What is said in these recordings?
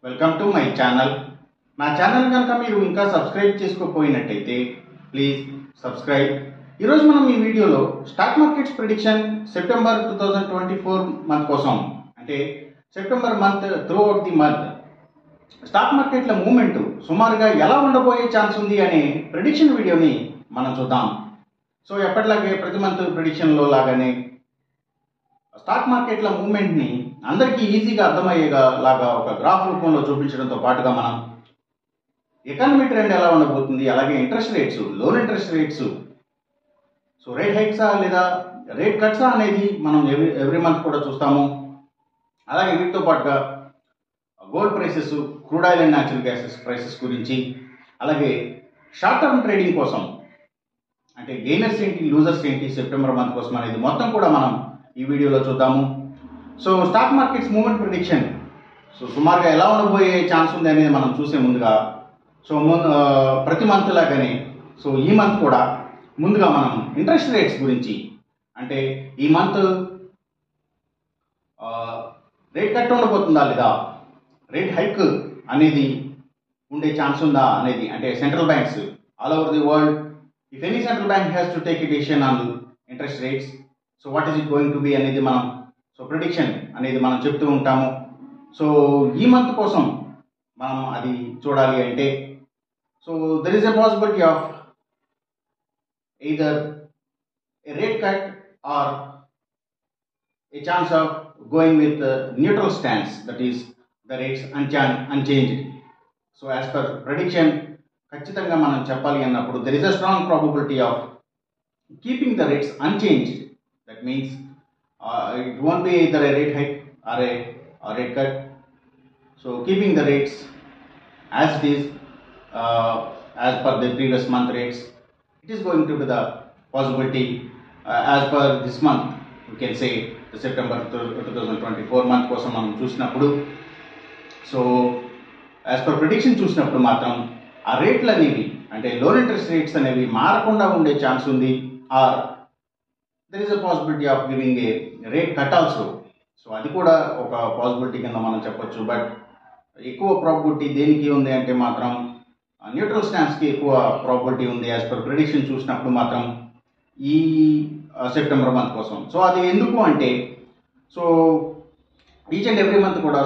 Welcome to my channel. నా channel కనుక మీరు ఇంకా సబ్స్క్రైబ్ చేసుకోకపోయినట్టయితే ప్లీజ్ సబ్స్క్రైబ్. ఈరోజు మనం ఈ వీడియోలో stock markets prediction September 2024 month కోసం, అంటే September month through out the month stock మార్కెట్ల మూవ్మెంట్ సుమారుగా ఎలా ఉండబోయే ఛాన్స్ ఉంది అనే ప్రిడిక్షన్ వీడియోని మనం చూద్దాం. సో ఎప్పటిలాగే ప్రతి మంత్ ప్రిడిక్షన్లో లాగానే స్టాక్ మార్కెట్ల మూవ్మెంట్ని అందరికీ ఈజీగా అర్థమయ్యేగా లాగా ఒక గ్రాఫ్ రూపంలో చూపించడంతో పాటుగా మనం ఎకానమీ ట్రెండ్ ఎలా ఉండబోతుంది, అలాగే interest rates, loan interest rates, so rate హైక్సా లేదా రేట్ కట్సా అనేది మనం ఎవ్రీ మంత్ కూడా చూస్తాము. అలాగే వీటితో పాటుగా gold prices, crude oil and natural gases prices గురించి, అలాగే షార్ట్ టర్మ్ ట్రేడింగ్ కోసం అంటే గెయినర్స్ ఏంటి, లూజర్స్ ఏంటి సెప్టెంబర్ మంత్ కోసం అనేది మొత్తం కూడా మనం ఈ వీడియోలో చూద్దాము. So stock markets movement prediction సుమారుగా ఎలా ఉండబోయే ఛాన్స్ ఉంది అనేది మనం చూసే ముందుగా ప్రతి మంత్ లాగానే ఈ మంత్ కూడా ముందుగా మనం ఇంట్రెస్ట్ రేట్స్ గురించి, అంటే ఈ మంత్ రేట్ కట్ ఉండబోతుందా లేదా, రేట్ హైక్ అనేది ఉండే ఛాన్స్ ఉందా అనేది, అంటే central banks all over the world, if any central bank has to take a decision on interest rates, so what is it going to B అనేది మనం prediction అనేది మనం చెప్తూ ఉంటాము. సో ఈ మంత్ కోసం మనం అది చూడాలి అంటే there is a possibility of either a rate cut or a chance of going with a neutral stance, that is the rates unchanged. So as per prediction, ఖచ్చితంగా మనం చెప్పాలి అన్నప్పుడు there is a strong probability of keeping the rates unchanged. That means it won't be either a rate hike or a rate cut. So keeping the rates as it is, as per the previous month rates, it is going to be the possibility as per this month. We can say the September 2024 month కోసం మనం చూసినప్పుడు, so as per prediction చూసినప్పుడు మాత్రం ఆ రేట్లు అనేవి, అంటే loan interest rates అనేవి మారకుండా ఉండే ఛాన్స్ ఉంది, are there is a possibility of giving a rate cut also. So అది కూడా ఒక పాసిబిలిటీ కింద మనం చెప్పొచ్చు. బట్ ఎక్కువ ప్రాబిలిటీ దేనికి ఉంది అంటే మాత్రం న్యూట్రల్ స్టాన్స్కి ఎక్కువ ప్రాబిలిటీ ఉంది యాజ్ పర్ ప్రిడిక్షన్ చూసినప్పుడు మాత్రం ఈ సెప్టెంబర్ మంత్ కోసం. సో అది ఎందుకు అంటే ఈచ్ అండ్ ఎవ్రీ మంత్ కూడా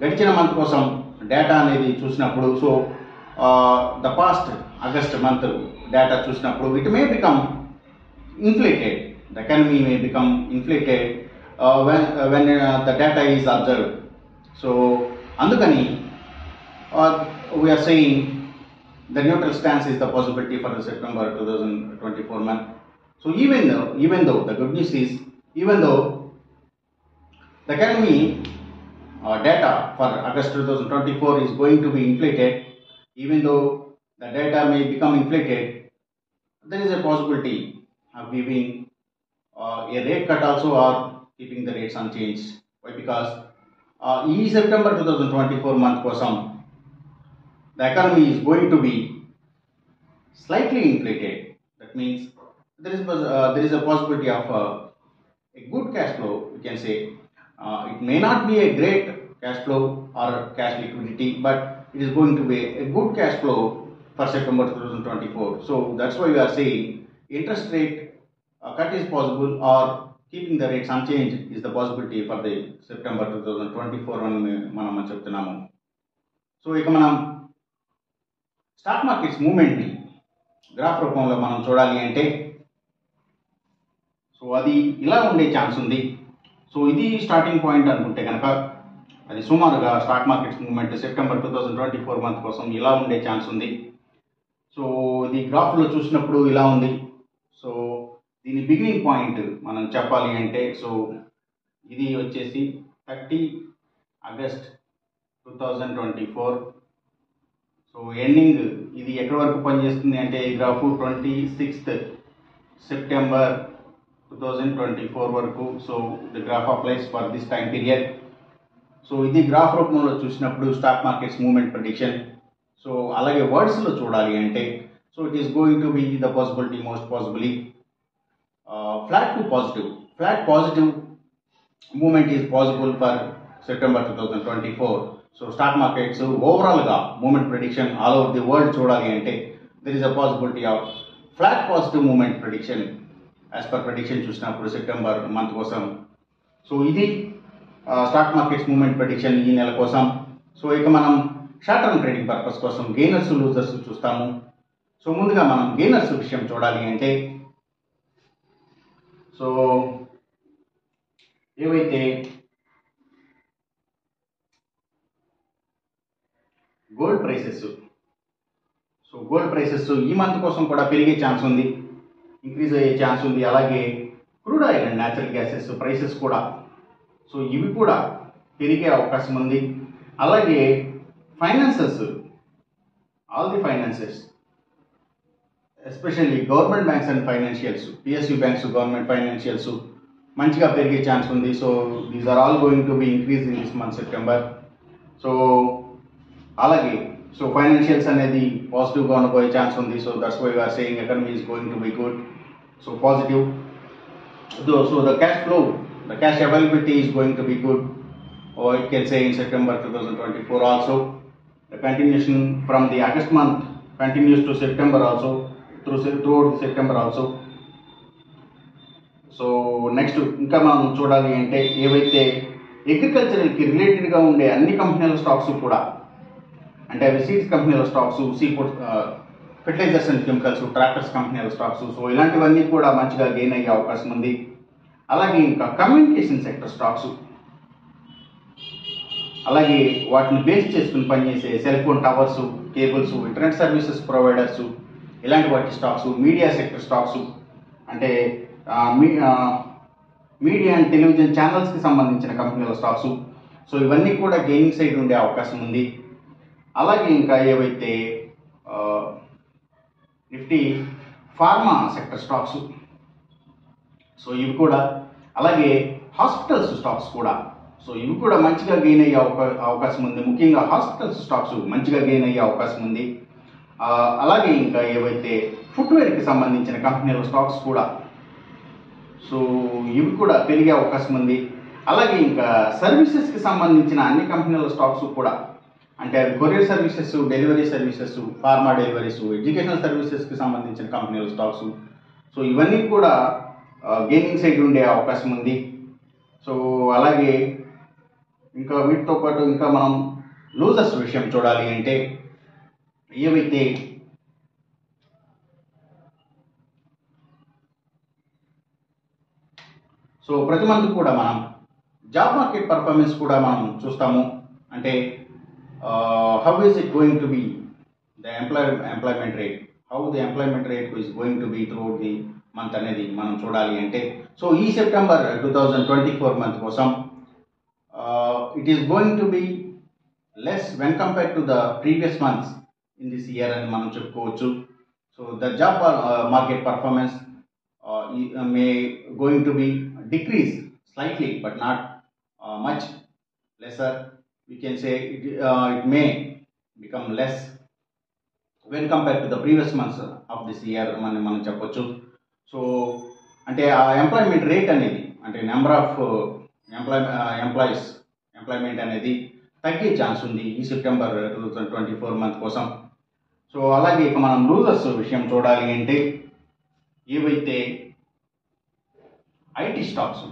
గడిచిన మంత్ కోసం డేటా అనేది చూసినప్పుడు, the past August month data చూసినప్పుడు it may become inflated, the economy may become inflated when the data is observed. So andukani we are saying the neutral stance is the possibility for the September 2024 month. So even though the good news is, even though the economy data for August 2024 is going to be inflated, even though the data may become inflated, there is a possibility of giving a rate cut also or keeping the rates unchanged. Why? Because in September 2024 month kosam the economy is going to be slightly inflated. That means there is a possibility of a good cash flow. We can say it may not be a great cash flow or cash liquidity, but it is going to be a good cash flow for September 2024. So that's why we are saying interest rate cut is possible, or keeping the rates unchanged is the possibility for the September 2024 అని మనం చెప్తున్నాము. So ఇక మనం stock markets మూవ్మెంట్ని graph రూపంలో మనం చూడాలి అంటే అది ఇలా ఉండే ఛాన్స్ ఉంది. ఇది స్టార్టింగ్ పాయింట్ అనుకుంటే కనుక అది సుమారుగా stock markets movement September 2024 month కోసం ఇలా ఉండే ఛాన్స్ ఉంది. ఇది గ్రాఫ్లో చూసినప్పుడు ఇలా ఉంది. దీని బిగినింగ్ పాయింట్ మనం చెప్పాలి అంటే ఇది వచ్చేసి 30 ఆగస్ట్ 2024. ఎండింగ్ ఇది ఎక్కడి వరకు పనిచేస్తుంది అంటే ఈ గ్రాఫ్ 26th సెప్టెంబర్ 2024 వరకు. The graph applies for this time period. ఇది గ్రాఫ్ రూపంలో చూసినప్పుడు స్టాక్ మార్కెట్స్ మూవ్మెంట్ ప్రిడిక్షన్. అలాగే వర్డ్స్లో చూడాలి అంటే it is going to be the possibility, most possibly flat to positive. Flat positive movement is possible for September 2024. So stock markets ఓవరాల్గా movement prediction all over the world చూడాలి అంటే there is a possibility of flat positive movement prediction as per prediction చూసినప్పుడు September month కోసం. So ఇది stock markets movement prediction ఈ నెల కోసం. So ఇక మనం షార్ట్ టర్మ్ ట్రేడింగ్ పర్పస్ కోసం గెయినర్స్ లూజర్స్ చూస్తాము. సో ముందుగా మనం గెయినర్స్ విషయం చూడాలి అంటే సో ఏవైతే gold prices, so gold prices ఈ మంత్ కోసం కూడా పెరిగే ఛాన్స్ ఉంది, ఇంక్రీజ్ అయ్యే ఛాన్స్ ఉంది. అలాగే crude oil and natural gases prices కూడా, సో ఇవి కూడా పెరిగే అవకాశం ఉంది. అలాగే finances, all the finances especially government banks and financials, PSU banks, government financials మంచిగా పెరిగే ఛాన్స్ ఉంది. So these are all going to be increase in this month September. So అలాగే సో ఫైనాన్షియల్స్ అనేది పాజిటివ్గా ఉండబోయే ఛాన్స్ ఉంది. So that's why we're saying economy is going to be good, so positive. So the cash flow, the cash availability is going to be good, or it can say in September 2024 also. The continuation from the August month continues to September also, throughout September also. So next ఇంకా మనం చూడాలి అంటే ఏవైతే అగ్రికల్చరల్కి రిలేటెడ్గా ఉండే అన్ని కంపెనీల stocks కూడా, అంటే అవి సీడ్స్ కంపెనీల stocks, seafood, fertilizers and chemicals, tractors కంపెనీల స్టాక్స్, సో ఇలాంటివన్నీ కూడా మంచిగా గెయిన్ అయ్యే అవకాశం ఉంది. అలాగే ఇంకా కమ్యూనికేషన్ సెక్టర్ స్టాక్స్, అలాగే వాటిని బేస్ చేసుకుని పనిచేసే cell phone towers, cables, internet services providers, ఇలాంటి వాటి స్టాక్స్, మీడియా సెక్టర్ స్టాక్స్, అంటే మీడియా అండ్ టెలివిజన్ ఛానల్స్కి సంబంధించిన కంపెనీల స్టాక్స్, సో ఇవన్నీ కూడా గెయినింగ్ సైడ్ ఉండే అవకాశం ఉంది. అలాగే ఇంకా ఏవైతే Nifty pharma sector stocks, so ఇవి కూడా, అలాగే హాస్పిటల్స్ స్టాక్స్ కూడా, సో ఇవి కూడా మంచిగా గెయిన్ అయ్యే అవకాశం ఉంది. ముఖ్యంగా హాస్పిటల్స్ స్టాక్స్ మంచిగా గెయిన్ అయ్యే అవకాశం ఉంది. అలాగే ఇంకా ఏవైతే ఫుట్వేర్కి సంబంధించిన కంపెనీల స్టాక్స్ కూడా, సో ఇవి కూడా పెరిగే అవకాశం ఉంది. అలాగే ఇంకా సర్వీసెస్కి సంబంధించిన అన్ని కంపెనీల స్టాక్స్ కూడా, అంటే అవి courier services, delivery services, pharma deliveries, educational సర్వీసెస్కి సంబంధించిన కంపెనీల స్టాక్స్, సో ఇవన్నీ కూడా గెయినింగ్ సైడ్ ఉండే అవకాశం ఉంది. సో అలాగే ఇంకా వీటితో పాటు ఇంకా మనం లూజర్స్ విషయం చూడాలి అంటే ఏవైతే సో ప్రతి మంత్ కూడా మనం జాబ్ మార్కెట్ పర్ఫార్మెన్స్ కూడా మనం చూస్తాము. అంటే how is it going to be the employment rate, how the employment rate is going to B throughout the month అనేది మనం చూడాలి అంటే, సో ఈ సెప్టెంబర్ 2024 మంత్ కోసం it is going to be less when compared to the previous months in this year అని మనం చెప్పుకోవచ్చు. So the job market performance May going to B decrease slightly but not much lesser. We can say it may become less when compared to the previous months of this year మనం చెప్పొచ్చు. So అంటే ఆ employment rate అనేది, అంటే number of employment అనేది తగ్గే chance ఉంది ఈ సెప్టెంబర్ 2024 మంత్ కోసం. సో అలాగే ఇక మనం లూజర్స్ విషయం చూడాలి అంటే ఏవైతే ఐటీ స్టాక్స్,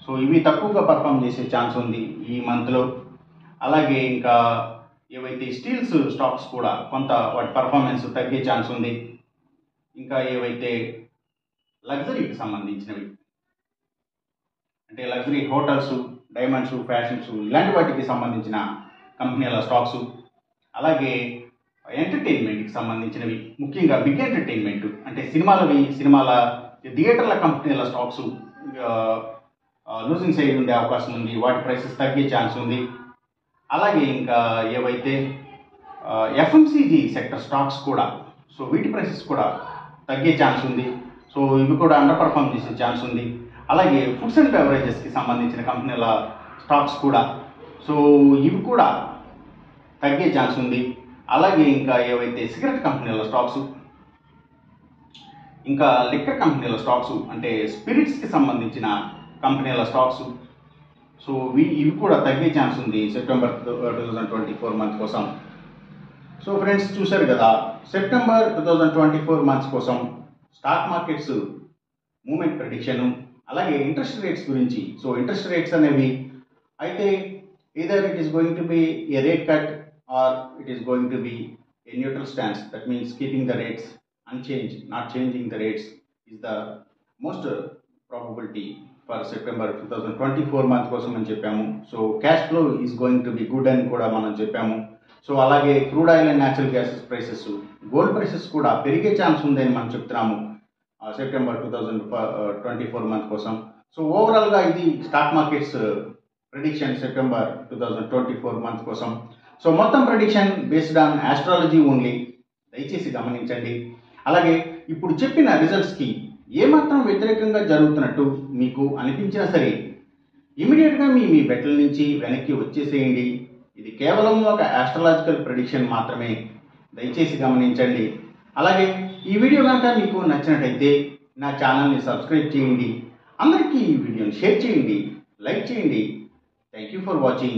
సో ఇవి తక్కువగా పర్ఫామ్ చేసే ఛాన్స్ ఉంది ఈ మంత్లో. అలాగే ఇంకా ఏవైతే స్టీల్స్ స్టాక్స్ కూడా కొంత వాటి పర్ఫార్మెన్స్ తగ్గే ఛాన్స్ ఉంది. ఇంకా ఏవైతే లగ్జరీకి సంబంధించినవి, అంటే లగ్జరీ హోటల్స్, డైమండ్స్, ఫ్యాషన్స్, ఇలాంటి వాటికి సంబంధించిన కంపెనీల స్టాక్స్, అలాగే ఎంటర్టైన్మెంట్కి సంబంధించినవి, ముఖ్యంగా బిగ్ ఎంటర్టైన్మెంట్ అంటే సినిమాల థియేటర్ల కంపెనీల స్టాక్స్ లూజింగ్ సైడ్ ఉండే అవకాశం ఉంది, వాటి ప్రైసెస్ తగ్గే ఛాన్స్ ఉంది. అలాగే ఇంకా ఏవైతే ఎఫ్ఎంసీజీ సెక్టర్ స్టాక్స్ కూడా, సో వీటి ప్రైసెస్ కూడా తగ్గే ఛాన్స్ ఉంది. సో ఇవి కూడా అండర్ పర్ఫామ్ చేసే ఛాన్స్ ఉంది. అలాగే ఫుడ్స్ అండ్ బెవరేజెస్కి సంబంధించిన కంపెనీల స్టాక్స్ కూడా, సో ఇవి కూడా తగ్గే ఛాన్స్ ఉంది. అలాగే ఇంకా ఏవైతే సిగరెట్ కంపెనీల స్టాక్స్, ఇంకా లిక్కర్ కంపెనీల స్టాక్స్, అంటే స్పిరిట్స్కి సంబంధించిన కంపెనీల స్టాక్స్, సో ఇవి కూడా తగ్గే ఛాన్స్ ఉంది సెప్టెంబర్ 2024 మంత్ కోసం. సో ఫ్రెండ్స్ చూశారు కదా, సెప్టెంబర్ 2024 మంత్స్ కోసం స్టాక్ మార్కెట్స్ మూమెంట్ ప్రెడిక్షన్, అలాగే ఇంట్రెస్ట్ రేట్స్ గురించి. సో ఇంట్రెస్ట్ రేట్స్ అనేవి అయితే either it is going to be a rate cut or it is going to be a neutral stance. That means keeping the rates unchanged, not changing the rates is the most probability for September 2024 month కోసం అని చెప్పాము. So cash flow is going to be good అని కూడా మనం చెప్పాము. So అలాగే crude oil and natural gas prices, gold prices కూడా పెరిగే ఛాన్స్ ఉందని మనం చెప్తున్నాము సెప్టెంబర్ 2024 మంత్ కోసం. సో ఓవరాల్గా ఇది stock markets prediction September 2024 month కోసం. సో మొత్తం prediction based on astrology only, దయచేసి గమనించండి. అలాగే ఇప్పుడు చెప్పిన రిజల్ట్స్కి ఏమాత్రం వ్యతిరేకంగా జరుగుతున్నట్టు మీకు అనిపించినా సరే ఇమీడియట్గా మీ బెట్ల నుంచి వెనక్కి వచ్చేసేయండి. ఇది కేవలం ఒక ఆస్ట్రాలజికల్ ప్రెడిక్షన్ మాత్రమే, దయచేసి గమనించండి. అలాగే ఈ వీడియో కనుక మీకు నచ్చినట్టయితే నా ఛానల్ని సబ్స్క్రైబ్ చేయండి, అందరికీ ఈ వీడియోని షేర్ చేయండి, లైక్ చేయండి. Thank you for watching.